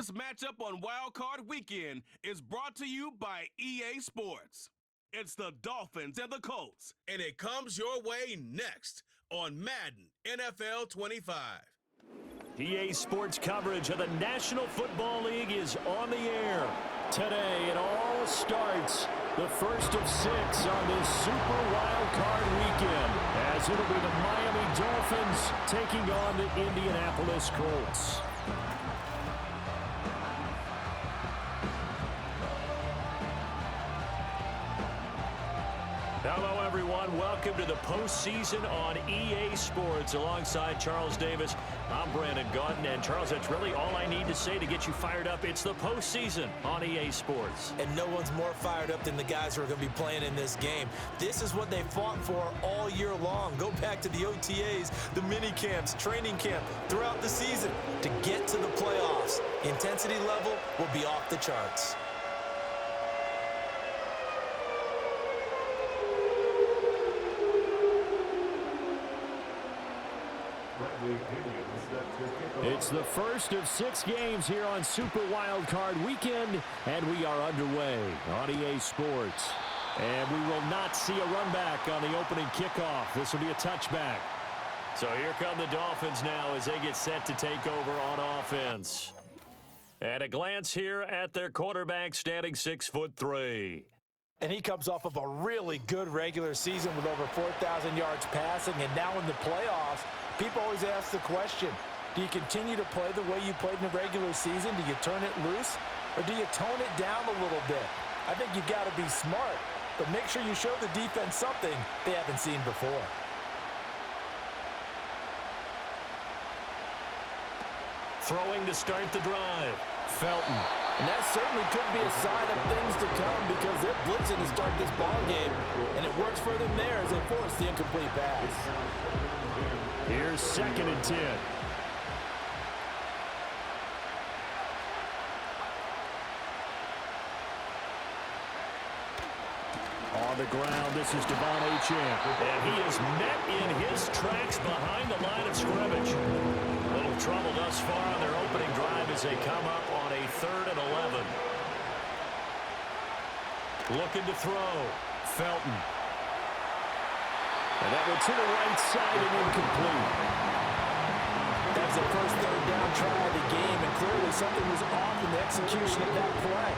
This matchup on Wild Card Weekend is brought to you by EA Sports. It's the Dolphins and the Colts, and it comes your way next on Madden NFL 25. EA Sports coverage of the National Football League is on the air. Today it all starts, the first of 6 on this Super Wild Card Weekend, as it'll be the Miami Dolphins taking on the Indianapolis Colts. Hello, everyone. Welcome to the postseason on EA Sports. Alongside Charles Davis, I'm Brandon Gaudin. And, Charles, that's really all I need to say to get you fired up. It's the postseason on EA Sports. And no one's more fired up than the guys who are going to be playing in this game. This is what they fought for all year long. Go back to the OTAs, the mini camps, training camp, throughout the season to get to the playoffs. Intensity level will be off the charts. It's the first of 6 games here on Super Wild Card Weekend, and we are underway on EA Sports. And we will not see a run back on the opening kickoff. This will be a touchback. So here come the Dolphins now as they get set to take over on offense. At a glance here at their quarterback, standing 6'3". And he comes off of a really good regular season with over 4,000 yards passing, and now in the playoffs, people always ask the question, do you continue to play the way you played in the regular season? Do you turn it loose? Or do you tone it down a little bit? I think you've got to be smart, but make sure you show the defense something they haven't seen before. Throwing to start the drive. Felton. And that certainly could be a sign of things to come because they're blitzing to start this ball game, and it works for them there as they force the incomplete pass. Here's 2nd and 10. On the ground, this is Devon Achane. And he is met in his tracks behind the line of scrimmage. Little trouble thus far on their opening drive as they come up on a 3rd and 11. Looking to throw. Felton. And that one to the right side and incomplete. That's their first 3rd down try of the game, and clearly something was off in the execution of that play.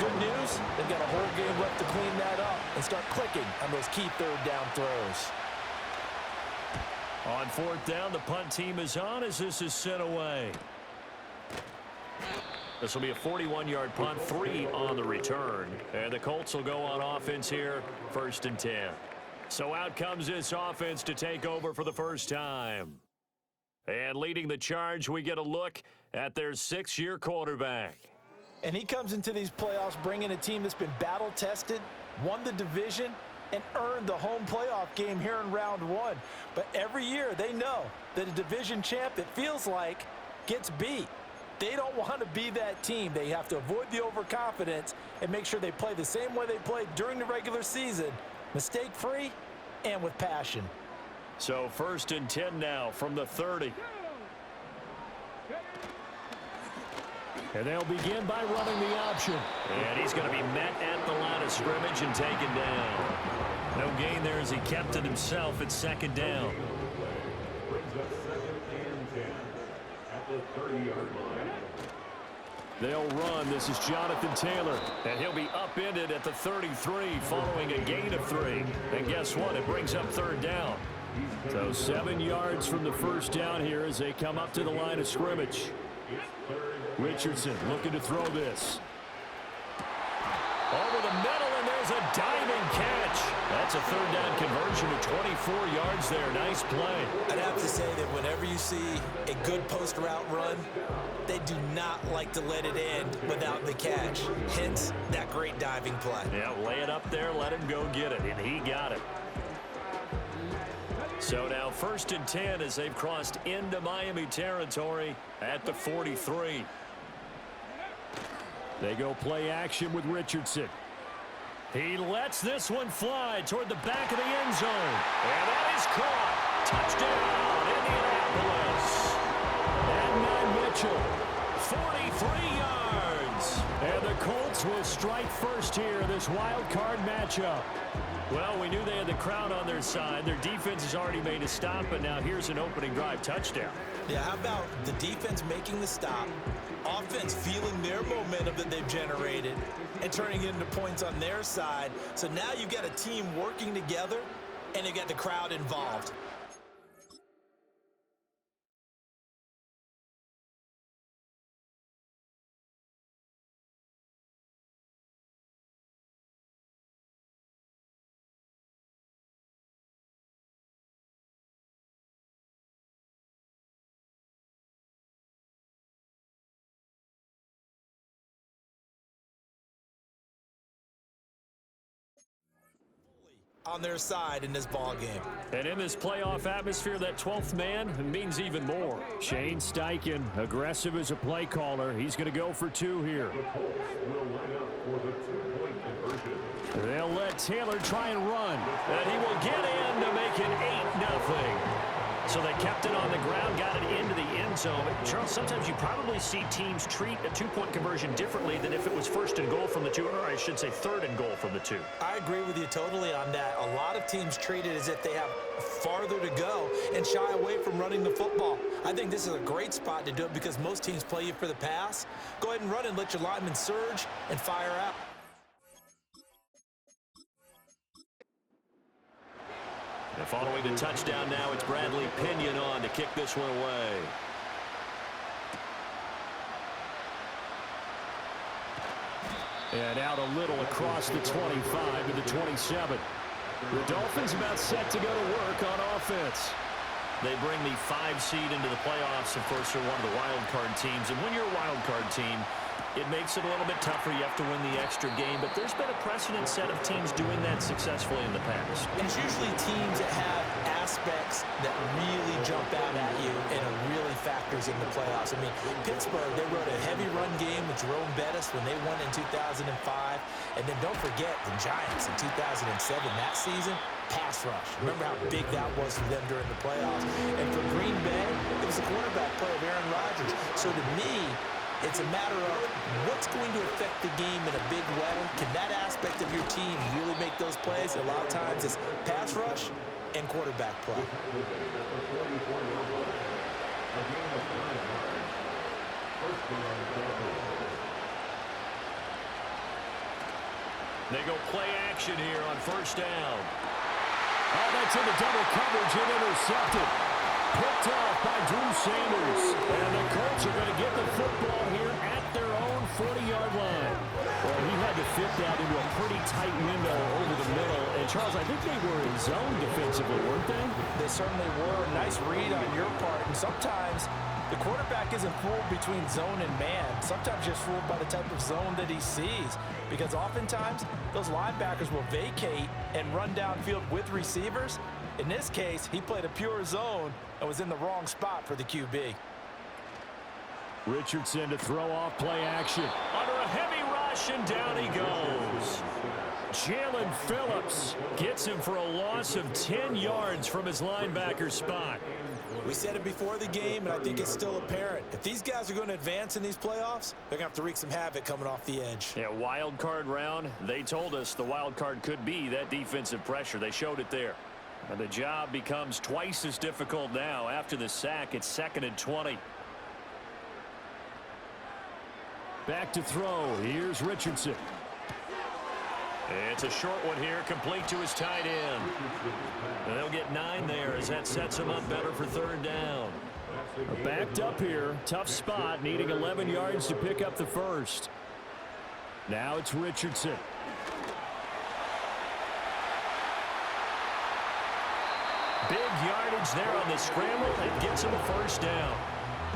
Good news, they've got a whole game left to clean that up and start clicking on those key 3rd down throws. On 4th down, the punt team is on as this is sent away. This will be a 41-yard punt, 3 on the return. And the Colts will go on offense here, 1st and 10. So out comes this offense to take over for the first time. And leading the charge, we get a look at their 6-year quarterback. And he comes into these playoffs bringing a team that's been battle-tested, won the division, and earned the home playoff game here in round 1. But every year they know that a division champ, it feels like, gets beat. They don't want to be that team. They have to avoid the overconfidence and make sure they play the same way they played during the regular season, mistake-free and with passion. So 1st and 10 now from the 30. And they'll begin by running the option. And he's going to be met at the line of scrimmage and taken down. No gain there as he kept it himself at 2nd down. They'll run. This is Jonathan Taylor. And he'll be upended at the 33 following a gain of 3. And guess what? It brings up 3rd down. So 7 yards from the first down here as they come up to the line of scrimmage. Richardson looking to throw this. Over the middle, and there's a diving catch. That's a 3rd down conversion of 24 yards there. Nice play. I'd have to say that whenever you see a good post route run, they do not like to let it end without the catch. Hence, that great diving play. Yeah, lay it up there, let him go get it, and he got it. So now 1st and 10 as they've crossed into Miami territory at the 43. They go play action with Richardson. He lets this one fly toward the back of the end zone. And that is caught. Touchdown, Indianapolis. And Mitchell 43 yards. And the Colts will strike first here in this wild card matchup. Well, we knew they had the crowd on their side. Their defense has already made a stop, but now here's an opening drive touchdown. Yeah, how about the defense making the stop, offense feeling their momentum that they've generated, and turning it into points on their side. So now you've got a team working together, and you got the crowd involved. On their side in this ball game. And in this playoff atmosphere, that 12th man means even more. Shane Steichen, aggressive as a play caller. He's going to go for two here. They'll let Taylor try and run. And he will get in to make it 8-0. So they kept it on the ground, got it into the end zone. Charles, sometimes you probably see teams treat a two-point conversion differently than if it was first and goal from the two, or I should say third and goal from the two. I agree with you totally on that. A lot of teams treat it as if they have farther to go and shy away from running the football. I think this is a great spot to do it because most teams play you for the pass. Go ahead and run and let your linemen surge and fire out. And following the touchdown now, it's Bradley Pinion on to kick this one away. And out a little across the 25 to the 27. The Dolphins about set to go to work on offense. They bring the 5 seed into the playoffs. Of course, they're one of the wild card teams. And when you're a wild card team, it makes it a little bit tougher. You have to win the extra game. But there's been a precedent set of teams doing that successfully in the past. And it's usually teams that have aspects that really jump out at you and it really factors in the playoffs. I mean, Pittsburgh, they rode a heavy run game with Jerome Bettis when they won in 2005. And then don't forget the Giants in 2007, that season, pass rush. Remember how big that was for them during the playoffs. And for Green Bay, it was the quarterback play of Aaron Rodgers. So to me, it's a matter of what's going to affect the game in a big way. Can that aspect of your team really make those plays? A lot of times it's pass rush and quarterback play. They go play action here on first down. Oh, that's into double coverage and intercepted. Picked off by Drew Sanders. And the Colts are going to get the football here at their own 40-yard line. Well, he had to fit that into a pretty tight window over the middle. And, Charles, I think they were in zone defensively, weren't they? They certainly were. Nice read on your part. And sometimes the quarterback isn't fooled between zone and man. Sometimes just fooled by the type of zone that he sees. Because oftentimes those linebackers will vacate and run downfield with receivers. In this case, he played a pure zone and was in the wrong spot for the QB. Richardson to throw off play action. Under a heavy rush, and down he goes. Jalen Phillips gets him for a loss of 10 yards from his linebacker spot. We said it before the game, and I think it's still apparent. If these guys are going to advance in these playoffs, they're going to have to wreak some havoc coming off the edge. Yeah, wild card round. They told us the wild card could be that defensive pressure. They showed it there. And the job becomes twice as difficult now. After the sack, it's 2nd and 20. Back to throw. Here's Richardson. It's a short one here, complete to his tight end. And they'll get 9 there as that sets him up better for 3rd down. Backed up here, tough spot, needing 11 yards to pick up the first. Now it's Richardson. Big yardage there on the scramble and gets him a 1st down.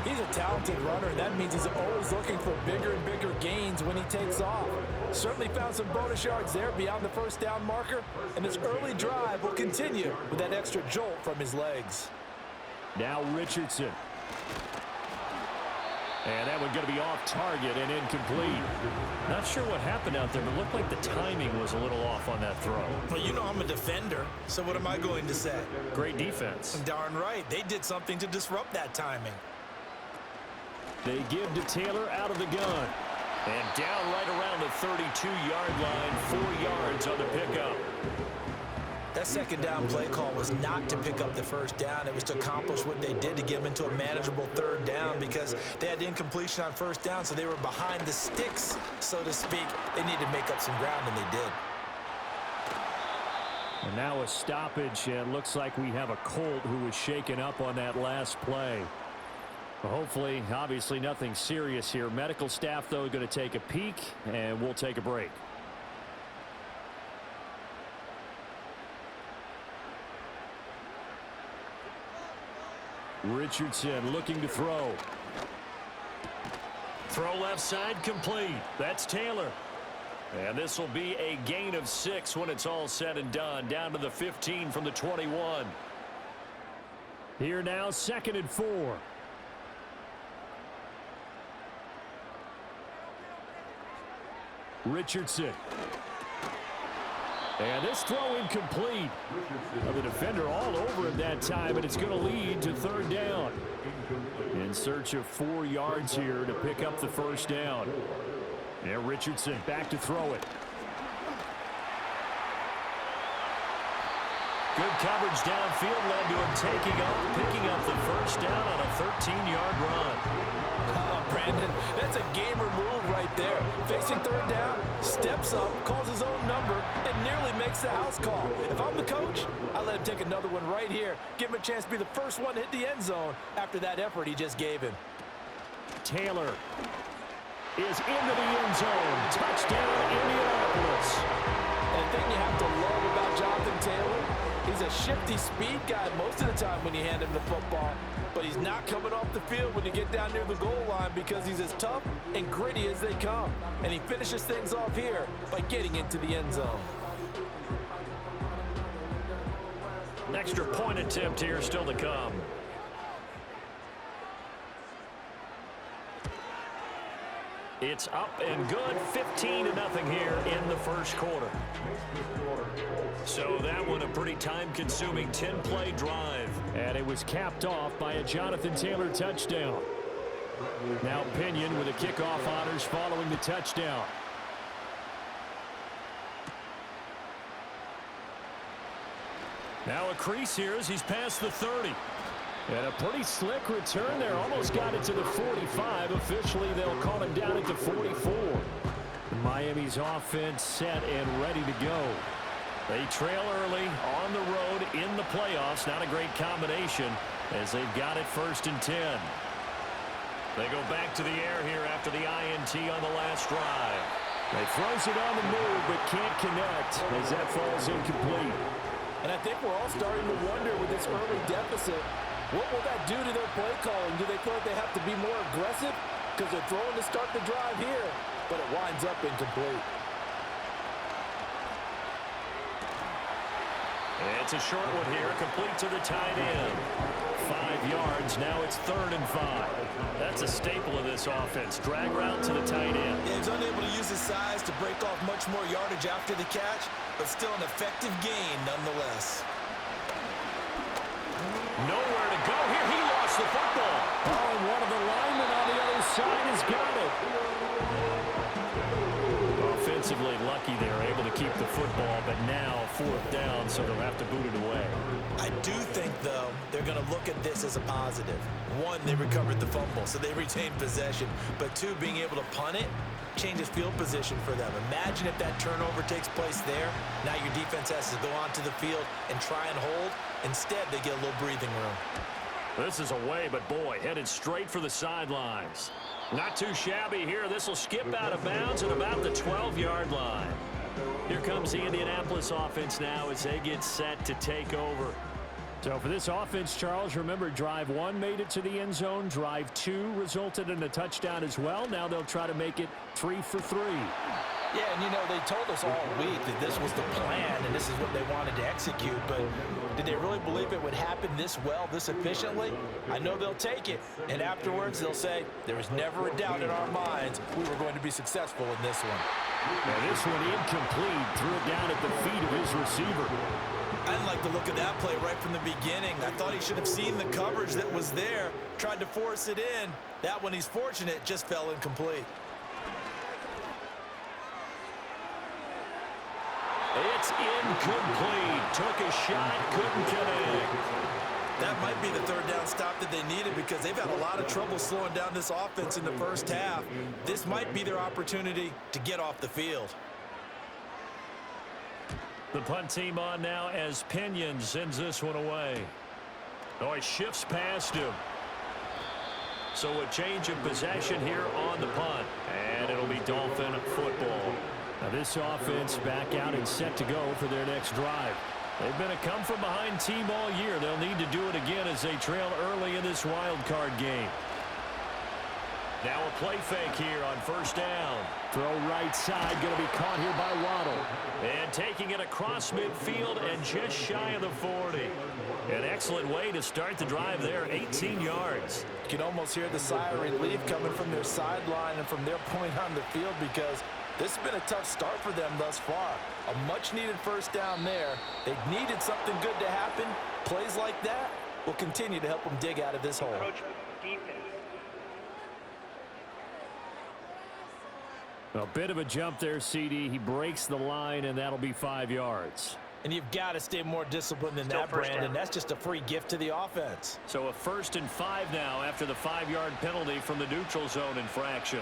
He's a talented runner, and that means he's always looking for bigger and bigger gains when he takes off. Certainly found some bonus yards there beyond the 1st down marker, and his early drive will continue with that extra jolt from his legs. Now Richardson. And that one going to be off target and incomplete. Not sure what happened out there, but it looked like the timing was a little off on that throw. Well, you know I'm a defender, so what am I going to say? Great defense. Darn right. They did something to disrupt that timing. They give to Taylor out of the gun. And down right around the 32-yard line, 4 yards on the pickup. That second down play call was not to pick up the first down. It was to accomplish what they did to get them into a manageable third down because they had incompletion on first down, so they were behind the sticks, so to speak. They needed to make up some ground, and they did. And now a stoppage, and looks like we have a Colt who was shaken up on that last play. Well, hopefully, obviously nothing serious here. Medical staff, though, going to take a peek, and we'll take a break. Richardson looking to throw. Throw left side complete. That's Taylor. And this will be a gain of 6 when it's all said and done. Down to the 15 from the 21. Here now, 2nd and 4. Richardson. And this throw incomplete. Well, the defender all over him that time, and it's going to lead to 3rd down. In search of 4 yards here to pick up the first down. Yeah, Richardson back to throw it. Good coverage downfield led to him picking up the first down on a 13-yard run. Oh, Brandon, that's a gamer move right there. Facing 3rd down, steps up, calls his own number, and nearly makes the house call. If I'm the coach, I let him take another one right here. Give him a chance to be the first one to hit the end zone after that effort he just gave him. Taylor is into the end zone. Touchdown, Indianapolis. And the thing you have to love about Jonathan Taylor, he's a shifty speed guy most of the time when you hand him the football, but he's not coming off the field when you get down near the goal line because he's as tough and gritty as they come. And he finishes things off here by getting into the end zone. An extra point attempt here still to come. It's up and good, 15-0 here in the first quarter. So that one a pretty time-consuming 10-play drive. And it was capped off by a Jonathan Taylor touchdown. Now Pinion with the kickoff honors following the touchdown. Now a crease here as he's past the 30. And a pretty slick return there. Almost got it to the 45. Officially, they'll call him down at the 44. Miami's offense set and ready to go. They trail early on the road in the playoffs. Not a great combination as they've got it 1st and 10. They go back to the air here after the INT on the last drive. They throws it on the move but can't connect as that falls incomplete. And I think we're all starting to wonder with this early deficit, what will that do to their play calling? Do they feel like they have to be more aggressive? Because they're throwing to start the drive here, but it winds up incomplete. It's a short one here, complete to the tight end. 5 yards, now it's 3rd and 5. That's a staple of this offense. Drag route to the tight end. Yeah, he's unable to use his size to break off much more yardage after the catch, but still an effective gain nonetheless. Nowhere to go here. He lost the football. Oh, and one of the linemen on the other side has got it. Offensively lucky they're able to keep the football, but now 4th down, so they'll have to boot it away. I do think, though, they're going to look at this as a positive. 1, they recovered the fumble, so they retained possession. But 2, being able to punt it changes field position for them. Imagine if that turnover takes place there. Now your defense has to go onto the field and try and hold. Instead, they get a little breathing room. This is away, but boy, headed straight for the sidelines. Not too shabby here. This will skip out of bounds at about the 12-yard line. Here comes the Indianapolis offense now as they get set to take over. So for this offense, Charles, remember drive 1 made it to the end zone. Drive 2 resulted in a touchdown as well. Now they'll try to make it 3 for 3. Yeah, and you know, they told us all week that this was the plan and this is what they wanted to execute, but did they really believe it would happen this well, this efficiently? I know they'll take it, and afterwards they'll say, there was never a doubt in our minds we were going to be successful in this one. And this one incomplete. Threw it down at the feet of his receiver. I didn't like the look of that play right from the beginning. I thought he should have seen the coverage that was there, tried to force it in. That one, he's fortunate, just fell incomplete. It's incomplete. Took a shot, couldn't connect. That might be the third down stop that they needed because they've had a lot of trouble slowing down this offense in the first half. This might be their opportunity to get off the field. The punt team on now as Pinion sends this one away. Oh, he shifts past him. So a change of possession here on the punt. And it'll be Dolphin football. Now this offense back out and set to go for their next drive. They've been a come-from-behind team all year. They'll need to do it again as they trail early in this wild card game. Now a play fake here on first down. Throw right side, going to be caught here by Waddle. And taking it across midfield and just shy of the 40. An excellent way to start the drive there, 18 yards. You can almost hear the sigh of relief coming from their sideline and from their point on the field because this has been a tough start for them thus far. A much-needed first down there. They needed something good to happen. Plays like that will continue to help them dig out of this hole. A bit of a jump there, CD. He breaks the line, and that'll be 5 yards. And you've got to stay more disciplined than that, Brandon. That's just a free gift to the offense. So a 1st and 5 now after the 5-yard penalty from the neutral zone infraction.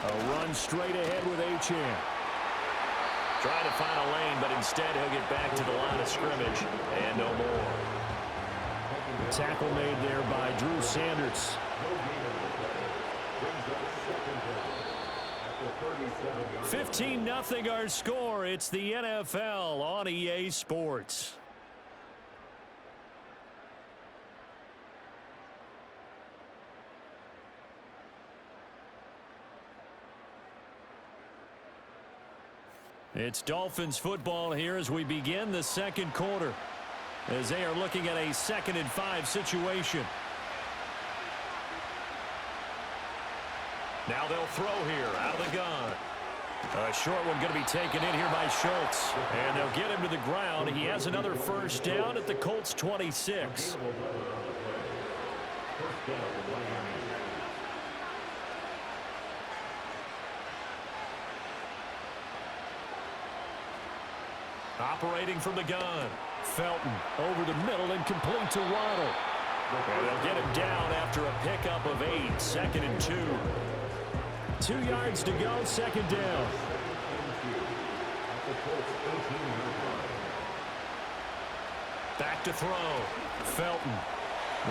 A run straight ahead with Achane. Trying to find a lane, but instead he'll get back to the line of scrimmage and no more. Tackle made there by Drew Sanders. 15-0 our score. It's the NFL on EA Sports. It's Dolphins football here as we begin the second quarter, as they are looking at a 2nd and 5 situation. Now they'll throw here out of the gun. A short one going to be taken in here by Schultz. And they'll get him to the ground. He has another first down at the Colts 26. Operating from the gun. Felton over the middle and complete to Waddle. And they'll get him down after a pickup of 8. 2nd and 2. 2 yards to go, 2nd down. Back to throw. Felton.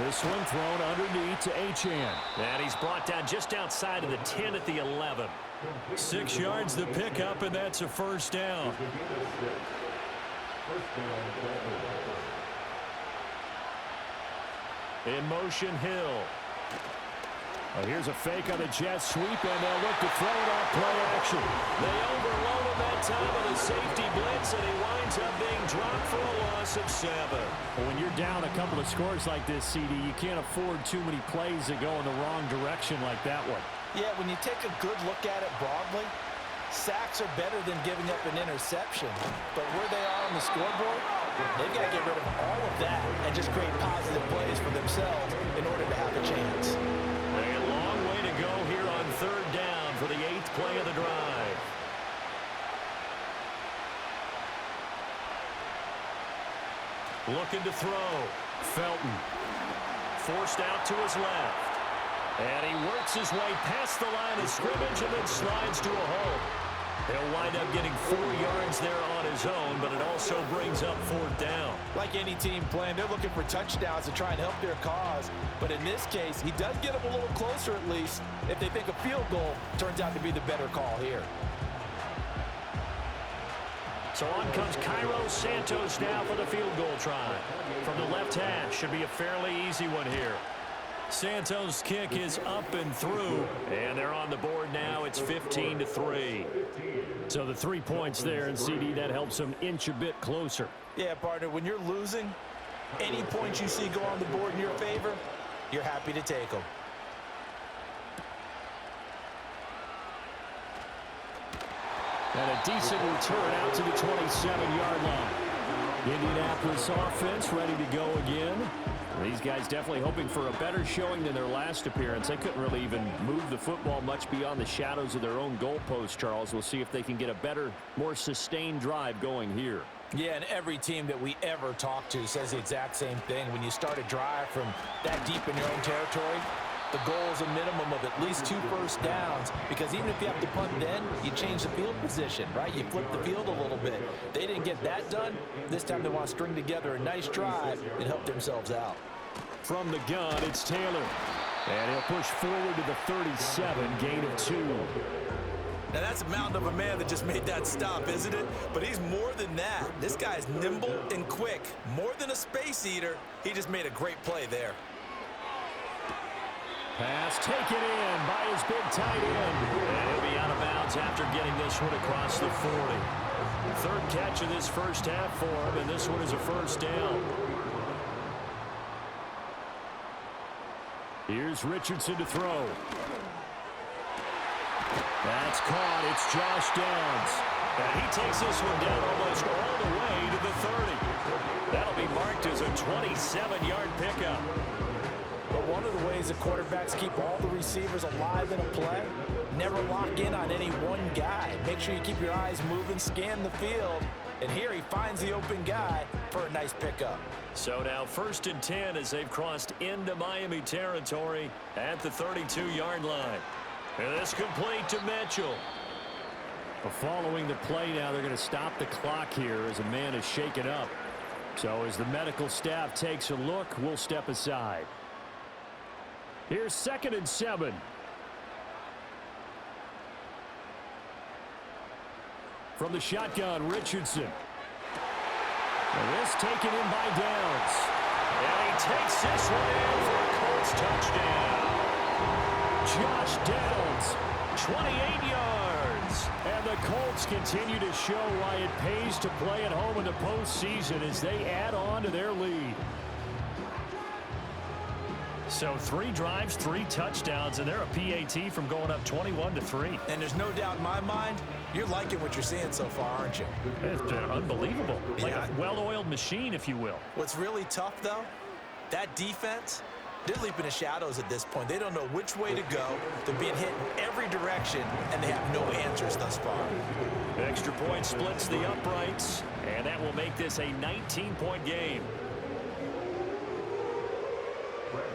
This one thrown underneath to Achane. And he's brought down just outside of the 10 at the 11. 6 yards the pickup, and that's a first down. In motion, Hill. Here's a fake on the jet sweep, and they'll look to throw it off play action. They overload him that time with a safety blitz, and he winds up being dropped for a loss of 7. Well, when you're down a couple of scores like this, CD, you can't afford too many plays that go in the wrong direction like that one. Yeah, when you take a good look at it broadly, sacks are better than giving up an interception. But where they are on the scoreboard, they've got to get rid of all of that and just create positive plays for themselves in order to have a chance. A long way to go here on 3rd down for the 8th play of the drive. Looking to throw. Felton. Forced out to his left. And he works his way past the line of scrimmage and then slides to a hole. He'll wind up getting 4 yards there on his own, but it also brings up 4th down. Like any team playing, they're looking for touchdowns to try and help their cause. But in this case, he does get them a little closer at least if they think a field goal turns out to be the better call here. So on comes Cairo Santos now for the field goal try. From the left hash, should be a fairly easy one here. Santos' kick is up and through, and they're on the board now. It's 15-3. So the 3 points there, and CD, that helps them inch a bit closer. Yeah, partner, when you're losing, any points you see go on the board in your favor, you're happy to take them. And a decent return out to the 27-yard line. Indianapolis offense ready to go again. These guys definitely hoping for a better showing than their last appearance. They couldn't really even move the football much beyond the shadows of their own goalpost, Charles. We'll see if they can get a better, more sustained drive going here. Yeah, and every team that we ever talk to says the exact same thing. When you start a drive from that deep in your own territory, the goal is a minimum of at least 2 first downs, because even if you have to punt then, you change the field position, right? You flip the field a little bit. They didn't get that done. This time they want to string together a nice drive and help themselves out. From the gun, it's Taylor. And he'll push forward to the 37, gain of 2. Now that's a mountain of a man that just made that stop, isn't it? But he's more than that. This guy's nimble and quick. More than a space eater. He just made a great play there. Pass taken in by his big tight end. And he'll be out of bounds after getting this one across the 40. Third catch of this first half for him, and this one is a first down. Here's Richardson to throw. That's caught. It's Josh Downs. And he takes this one down almost all the way to the 30. That'll be marked as a 27-yard pickup. But one of the ways that quarterbacks keep all the receivers alive in a play, never lock in on any one guy. Make sure you keep your eyes moving, scan the field. And here he finds the open guy for a nice pickup. So now 1st and 10 as they've crossed into Miami territory at the 32-yard line. And this complete to Mitchell. Following the play now, they're going to stop the clock here as a man is shaken up. So as the medical staff takes a look, we'll step aside. Here's 2nd and 7. From the shotgun, Richardson. And this taken in by Downs. And he takes this one in for a Colts touchdown. Josh Downs, 28 yards. And the Colts continue to show why it pays to play at home in the postseason as they add on to their lead. So 3 drives, 3 touchdowns, and they're a PAT from going up 21-3. And there's no doubt in my mind, you're liking what you're seeing so far, aren't you? It's unbelievable. Like a well-oiled machine, if you will. What's really tough, though, that defense, they're leaping the shadows at this point. They don't know which way to go. They're being hit in every direction, and they have no answers thus far. Extra point splits the uprights, and that will make this a 19-point game.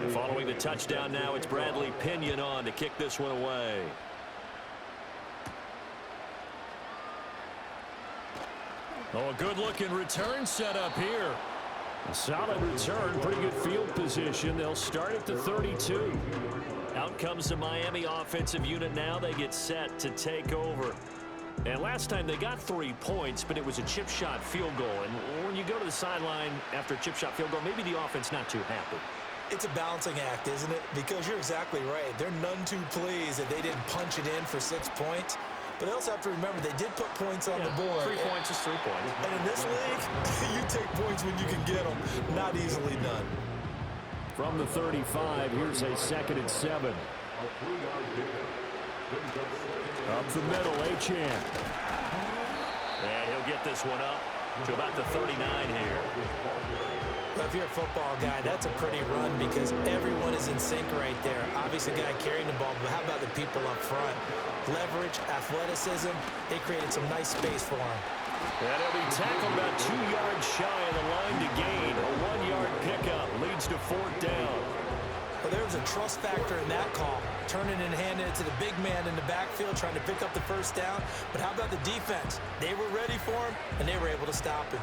Following the touchdown now, it's Bradley Pinion on to kick this one away. Oh, a good-looking return set up here. A solid return, pretty good field position. They'll start at the 32. Out comes the Miami offensive unit now. They get set to take over. And last time they got 3 points, but it was a chip shot field goal. And when you go to the sideline after a chip shot field goal, maybe the offense not too happy. It's a balancing act, isn't it? Because you're exactly right. They're none too pleased that they didn't punch it in for 6 points. But they also have to remember they did put points on the board. 3 points is 3 points. And in this league, you take points when you can get them. Not easily done. From the 35, here's a 2nd and 7. Up the middle, Achane. And he'll get this one up to about the 39 here. Well, if you're a football guy, that's a pretty run because everyone is in sync right there. Obviously, the guy carrying the ball, but how about the people up front? Leverage, athleticism, they created some nice space for him. And he'll be tackled about 2 yards shy of the line to gain. A 1-yard pickup leads to 4th down. Well, there was a trust factor in that call. Turning and handing it to the big man in the backfield, trying to pick up the first down. But how about the defense? They were ready for him, and they were able to stop him.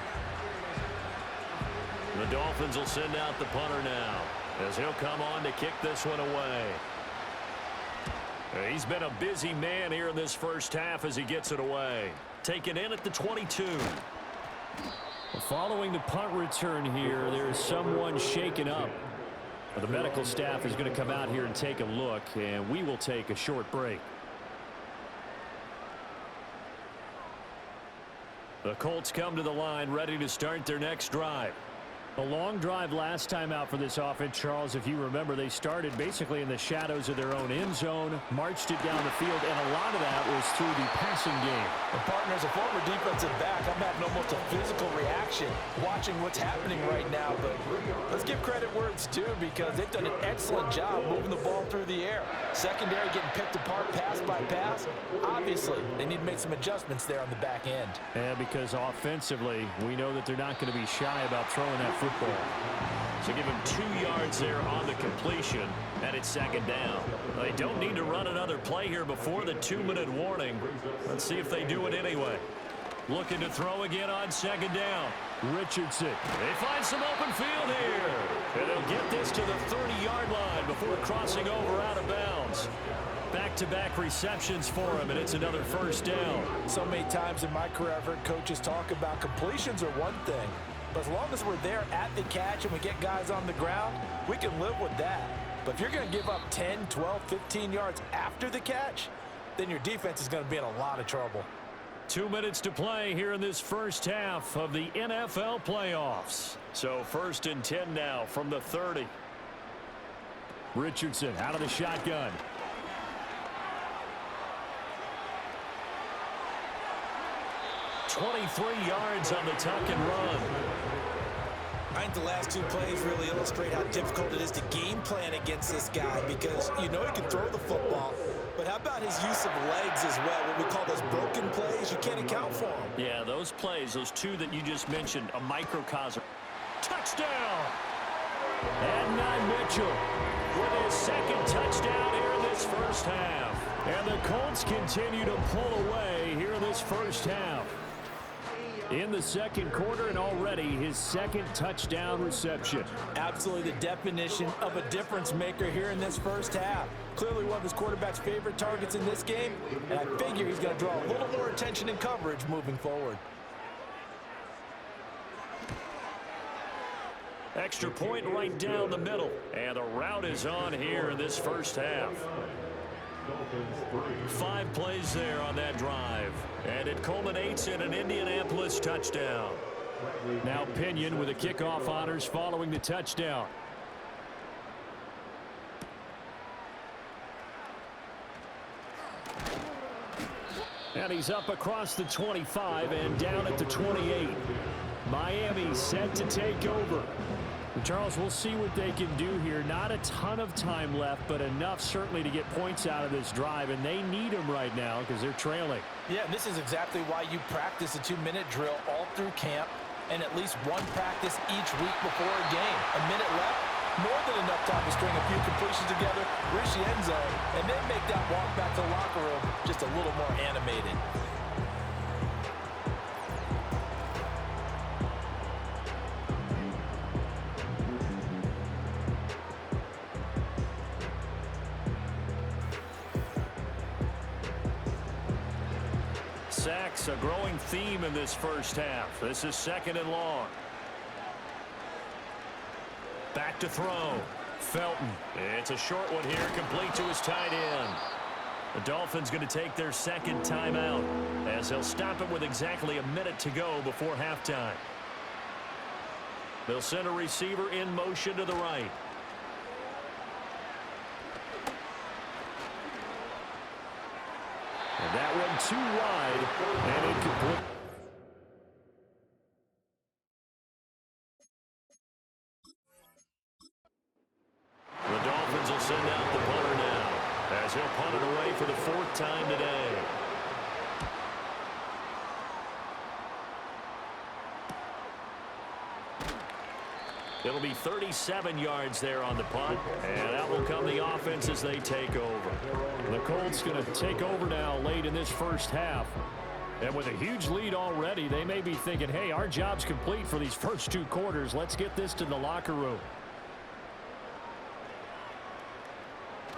The Dolphins will send out the punter now as he'll come on to kick this one away. He's been a busy man here in this first half as he gets it away. Taken in at the 22. Following the punt return here, there is someone shaken up. The medical staff is going to come out here and take a look, and we will take a short break. The Colts come to the line ready to start their next drive. A long drive last time out for this offense, Charles. If you remember, they started basically in the shadows of their own end zone, marched it down the field, and a lot of that goes through the passing game. And partner, as a former defensive back, I'm having almost a physical reaction watching what's happening right now. But let's give credit where it's due, because they've done an excellent job moving the ball through the air. Secondary getting picked apart pass by pass. Obviously, they need to make some adjustments there on the back end. And because offensively, we know that they're not going to be shy about throwing that football. So give him 2 yards there on the completion, and it's second down. They don't need to run another play here before the 2-minute warning. Let's see if they do it anyway. Looking to throw again on second down. Richardson. They find some open field here. And they'll get this to the 30-yard line before crossing over out of bounds. Back-to-back receptions for him, and it's another first down. So many times in my career, I've heard coaches talk about completions are one thing, but as long as we're there at the catch and we get guys on the ground, we can live with that. But if you're going to give up 10, 12, 15 yards after the catch, then your defense is going to be in a lot of trouble. 2 minutes to play here in this first half of the NFL playoffs. So 1st and 10 now from the 30. Richardson out of the shotgun. $23 yards on the tuck and run. I think the last 2 plays really illustrate how difficult it is to game plan against this guy, because you know he can throw the football, but how about his use of legs as well? What we call those broken plays, you can't account for them. Yeah, those plays, those 2 that you just mentioned, a microcosm. Touchdown! Adnan Mitchell with his 2nd touchdown here in this first half. And the Colts continue to pull away here in this first half. In the 2nd quarter, and already his 2nd touchdown reception. Absolutely the definition of a difference maker here in this first half. Clearly one of his quarterback's favorite targets in this game, and I figure he's going to draw a little more attention and coverage moving forward. Extra point right down the middle, and the route is on here in this first half. 5 plays there on that drive, and it culminates in an Indianapolis touchdown. Now Pinion with the kickoff honors following the touchdown. And he's up across the 25 and down at the 28. Miami set to take over. Charles, we'll see what they can do here. Not a ton of time left, but enough certainly to get points out of this drive, and they need them right now because they're trailing. Yeah, and this is exactly why you practice a 2-minute drill all through camp, and at least one practice each week before a game. A minute left, more than enough time to string a few completions together, reach the end zone, and then make that walk back to the locker room just a little more animated. Sacks, a growing theme in this first half. This is 2nd and long. Back to throw. Felton. It's a short one here, complete to his tight end. The Dolphins going to take their 2nd timeout, as they'll stop it with exactly a minute to go before halftime. They'll send a receiver in motion to the right. And that one too wide, and incomplete. The Dolphins will send out the punter now, as he'll punt it away for the 4th time today. It'll be 37 yards there on the punt, and that will come the offense as they take over. The Colts going to take over now late in this first half. And with a huge lead already, they may be thinking, hey, our job's complete for these first 2 quarters. Let's get this to the locker room.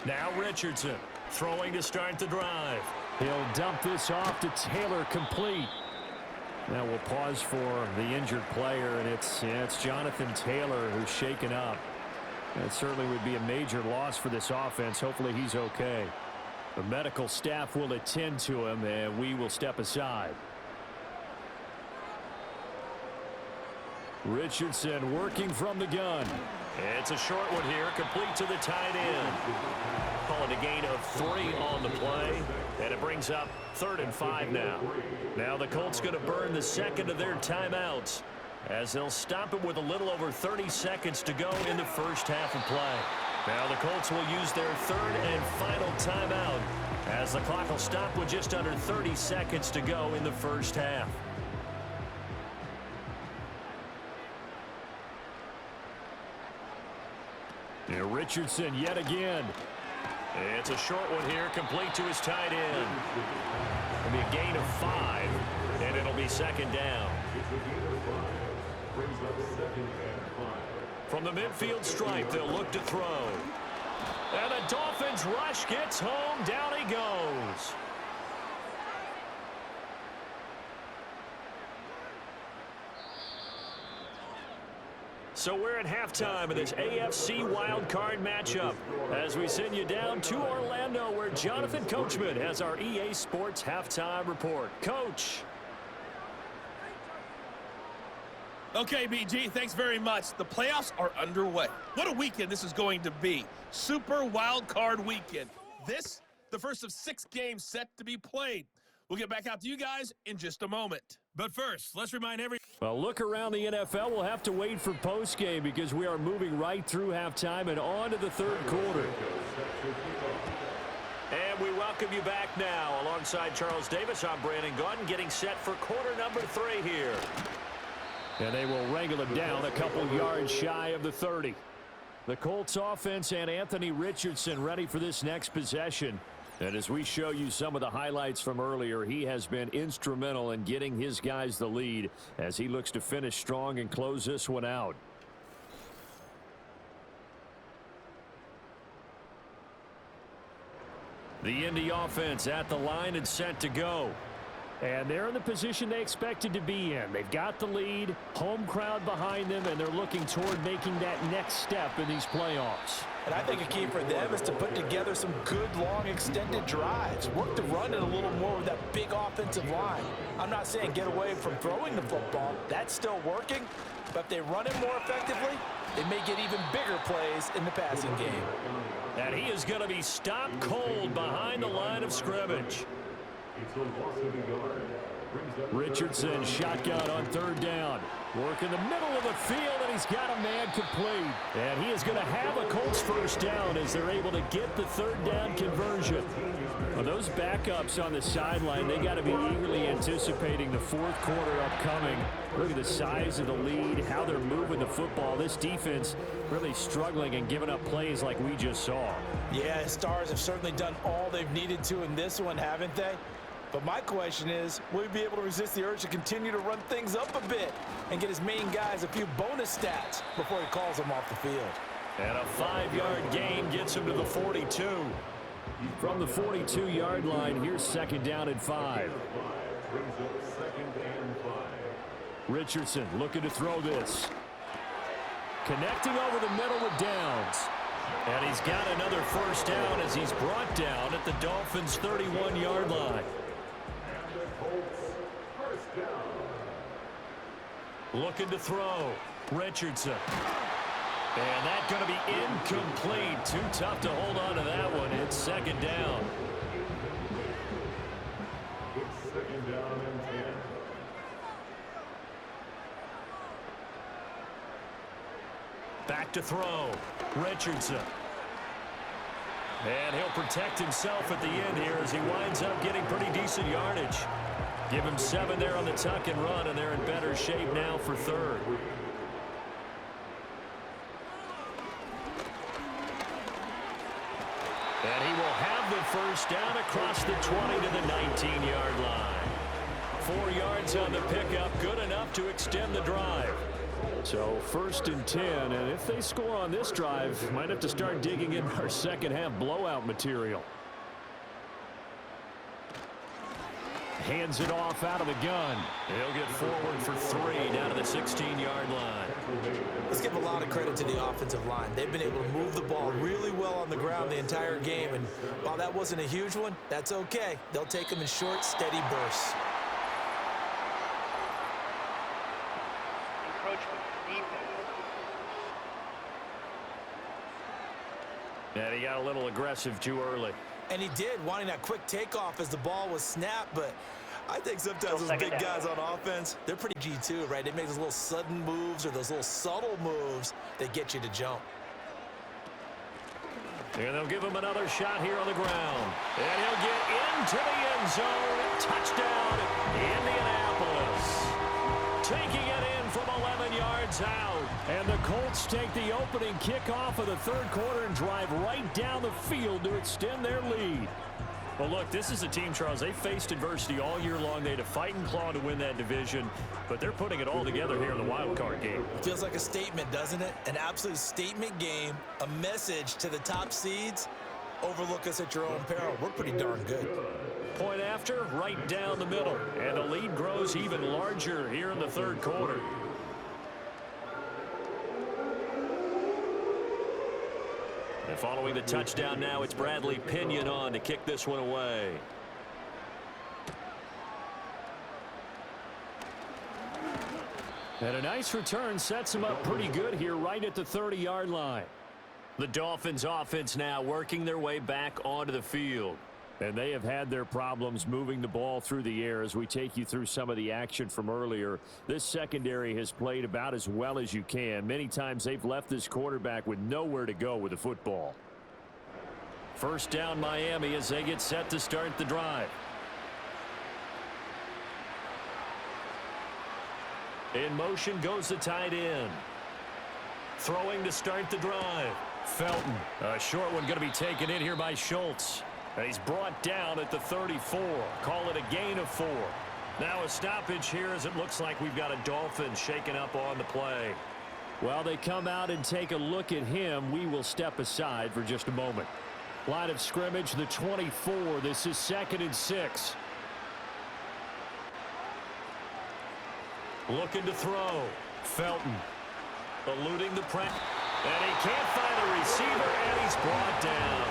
Now Richardson throwing to start the drive. He'll dump this off to Taylor, complete. Now we'll pause for the injured player, and it's Jonathan Taylor who's shaken up. That certainly would be a major loss for this offense. Hopefully he's okay. The medical staff will attend to him, and we will step aside. Richardson working from the gun. It's a short one here, complete to the tight end. Calling a gain of 3 on the play, and it brings up 3rd and 5 now. Now the Colts going to burn the second of their timeouts as they'll stop it with a little over 30 seconds to go in the first half of play. Now the Colts will use their 3rd and final timeout as the clock will stop with just under 30 seconds to go in the first half. Now Richardson yet again. It's a short one here, complete to his tight end. It'll be a gain of 5, and it'll be 2nd down. From the midfield stripe, they'll look to throw. And the Dolphins rush gets home. Down he goes. So we're at halftime of this AFC wildcard matchup as we send you down to Orlando where Jonathan Coachman has our EA Sports halftime report. Coach. Okay, BG, thanks very much. The playoffs are underway. What a weekend this is going to be. Super Wild Card Weekend. This, the first of 6 games set to be played. We'll get back out to you guys in just a moment. But first, let's remind Well, look around the NFL. We'll have to wait for postgame because we are moving right through halftime and on to the 3rd quarter. And we welcome you back now. Alongside Charles Davis, I'm Brandon Gaudin, getting set for quarter number 3 here. And they will wrangle it down a couple yards shy of the 30. The Colts offense and Anthony Richardson ready for this next possession. And as we show you some of the highlights from earlier, he has been instrumental in getting his guys the lead as he looks to finish strong and close this one out. The Indy offense at the line and set to go. And they're in the position they expected to be in. They've got the lead, home crowd behind them, and they're looking toward making that next step in these playoffs. And I think a key for them is to put together some good, long, extended drives. Work the run in a little more with that big offensive line. I'm not saying get away from throwing the football. That's still working. But if they run it more effectively, they may get even bigger plays in the passing game. And he is going to be stopped cold behind the line of scrimmage. Richardson shotgun on 3rd down. Work in the middle of the field, and he's got a man complete. And he is going to have a Colts first down as they're able to get the 3rd down conversion. Well, those backups on the sideline, they got to be eagerly anticipating the 4th quarter upcoming. Look at the size of the lead, how they're moving the football. This defense really struggling and giving up plays like we just saw. Yeah, Stars have certainly done all they've needed to in this one, haven't they? But my question is, will he be able to resist the urge to continue to run things up a bit and get his main guys a few bonus stats before he calls them off the field? And a 5-yard gain gets him to the 42. From the 42-yard line, here's 2nd down and 5. Richardson looking to throw this. Connecting over the middle with Downs. And he's got another first down as he's brought down at the Dolphins' 31-yard line. Looking to throw. Richardson. And that's going to be incomplete. Too tough to hold on to that one. It's 2nd down. It's 2nd down and 10. Back to throw. Richardson. And he'll protect himself at the end here as he winds up getting pretty decent yardage. Give him 7 there on the tuck and run, and they're in better shape now for 3rd. And he will have the first down across the 20 to the 19-yard line. 4 yards on the pickup, good enough to extend the drive. So 1st and 10, and if they score on this drive, might have to start digging in our second half blowout material. Hands it off out of the gun. He'll get forward for 3 down to the 16-yard line. Let's give a lot of credit to the offensive line. They've been able to move the ball really well on the ground the entire game, and while that wasn't a huge one, that's okay. They'll take them in short, steady bursts. And he got a little aggressive too early. And he did, wanting that quick takeoff as the ball was snapped, but I think sometimes those big guys on offense, they're pretty G2, right? They make those little sudden moves or those little subtle moves that get you to jump. And they'll give him another shot here on the ground. And he'll get into the end zone. Touchdown, Indianapolis. Taking it in from 11 yards out. And the Colts take the opening kickoff of the third quarter and drive right down the field to extend their lead. Well, look, this is a team, Charles, they faced adversity all year long. They had to fight and claw to win that division, but they're putting it all together here in the wild card game. Feels like a statement, doesn't it? An absolute statement game, a message to the top seeds. Overlook us at your own peril. We're pretty darn good. Point after, right down the middle, and the lead grows even larger here in the third quarter. And following the touchdown now, it's Bradley Pinion on to kick this one away. And a nice return sets him up pretty good here right at the 30-yard line. The Dolphins offense now working their way back onto the field. And they have had their problems moving the ball through the air as we take you through some of the action from earlier. This secondary has played about as well as you can. Many times they've left this quarterback with nowhere to go with the football. First down Miami as they get set to start the drive. In motion goes the tight end. Throwing to start the drive. Felton. A short one going to be taken in here by Schultz. And he's brought down at the 34. Call it a gain of 4. Now a stoppage here as it looks like we've got a Dolphin shaken up on the play. While they come out and take a look at him, we will step aside for just a moment. Line of scrimmage, the 24. This is 2nd and 6. Looking to throw. Felton. Eluding the press. And he can't find a receiver, and he's brought down.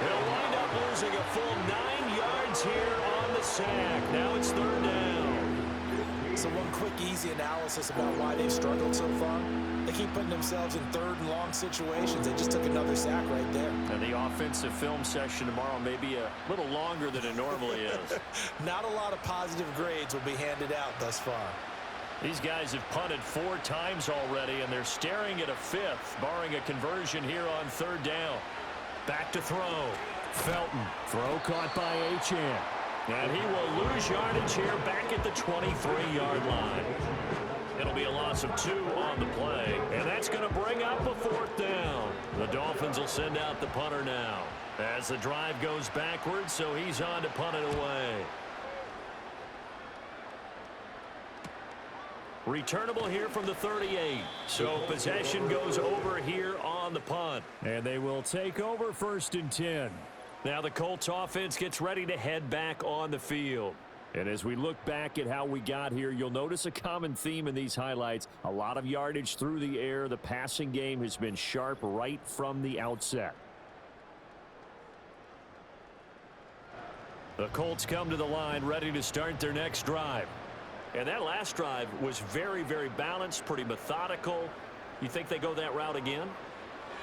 He'll wind up losing a full 9 yards here on the sack. Now it's 3rd down. So one quick, easy analysis about why they've struggled so far. They keep putting themselves in 3rd and long situations. They just took another sack right there. And the offensive film session tomorrow may be a little longer than it normally is. Not a lot of positive grades will be handed out thus far. These guys have punted 4 times already, and they're staring at a 5th, barring a conversion here on 3rd down. Back to throw. Felton. Throw caught by Achane. And he will lose yardage here back at the 23-yard line. It'll be a loss of 2 on the play, and that's going to bring up a 4th down. The Dolphins will send out the punter now as the drive goes backwards, so he's on to punt it away. Returnable here from the 38. So possession goes over here on the punt. And they will take over 1st and 10. Now the Colts offense gets ready to head back on the field. And as we look back at how we got here, you'll notice a common theme in these highlights. A lot of yardage through the air. The passing game has been sharp right from the outset. The Colts come to the line ready to start their next drive. And that last drive was very, very balanced, pretty methodical. You think they go that route again?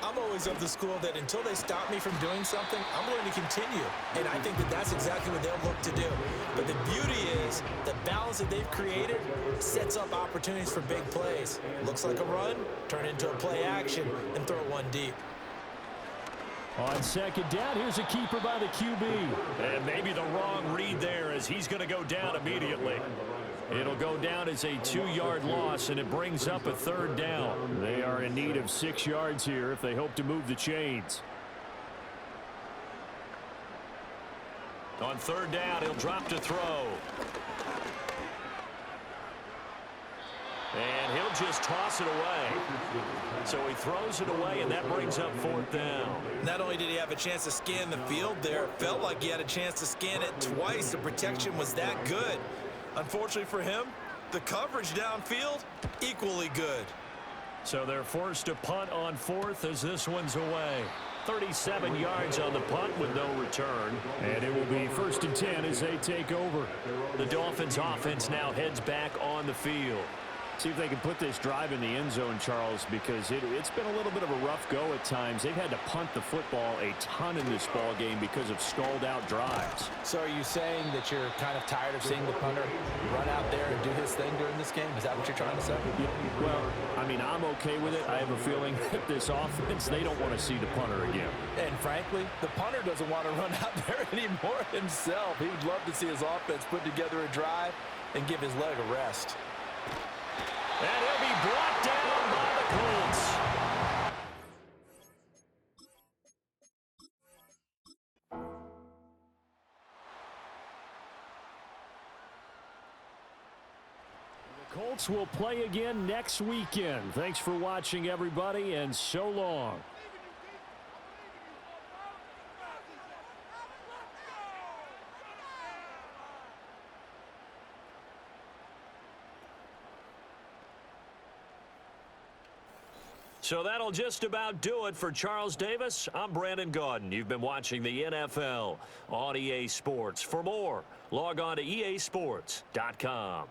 I'm always of the school that until they stop me from doing something, I'm going to continue. And I think that that's exactly what they'll look to do. But the beauty is the balance that they've created sets up opportunities for big plays. Looks like a run, turn into a play action, and throw one deep. On 2nd down, here's a keeper by the QB. And maybe the wrong read there as he's going to go down immediately. It'll go down as a 2-yard loss, and it brings up a 3rd down. They are in need of 6 yards here if they hope to move the chains. On 3rd down, he'll drop to throw. And he'll just toss it away. So he throws it away, and that brings up 4th down. Not only did he have a chance to scan the field there, it felt like he had a chance to scan it twice. The protection was that good. Unfortunately for him, the coverage downfield, equally good. So they're forced to punt on 4th as this one's away. 37 yards on the punt with no return. And it will be 1st and 10 as they take over. The Dolphins offense now heads back on the field. See if they can put this drive in the end zone, Charles, because it's been a little bit of a rough go at times. They've had to punt the football a ton in this ball game because of stalled-out drives. So are you saying that you're kind of tired of seeing the punter run out there and do his thing during this game? Is that what you're trying to say? Yeah, well, I mean, I'm okay with it. I have a feeling that this offense, they don't want to see the punter again. And frankly, the punter doesn't want to run out there anymore himself. He would love to see his offense put together a drive and give his leg a rest. And he'll be brought down by the Colts. The Colts will play again next weekend. Thanks for watching, everybody, and so long. So that'll just about do it for Charles Davis. I'm Brandon Gaudin. You've been watching the NFL on EA Sports. For more, log on to easports.com.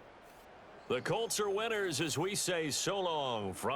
The Colts are winners as we say so long from